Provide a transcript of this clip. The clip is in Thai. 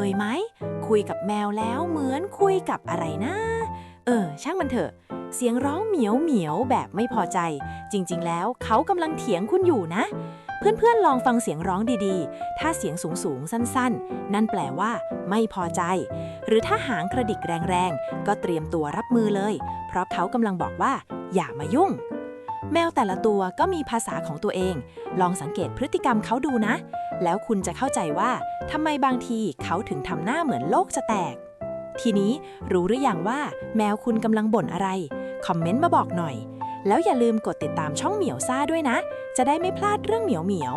ยไหมคุยกับแมวแล้วเหมือนคุยกับอะไรนะช่างมันเถอะเสียงร้องเหมียวเหมียวแบบไม่พอใจจริงๆแล้วเขากำลังเถียงคุณอยู่นะเพื่อนๆลองฟังเสียงร้องดีๆถ้าเสียงสูงๆสั้นๆนั่นแปลว่าไม่พอใจหรือถ้าหางกระดิกแรงๆก็เตรียมตัวรับมือเลยเพราะเขากำลังบอกว่าอย่ามายุ่งแมวแต่ละตัวก็มีภาษาของตัวเองลองสังเกตพฤติกรรมเขาดูนะแล้วคุณจะเข้าใจว่าทำไมบางทีเขาถึงทำหน้าเหมือนโลกจะแตกทีนี้รู้หรือยังว่าแมวคุณกำลังบ่นอะไรคอมเมนต์มาบอกหน่อยแล้วอย่าลืมกดติดตามช่องเหมียวซ่าด้วยนะจะได้ไม่พลาดเรื่องเหมียว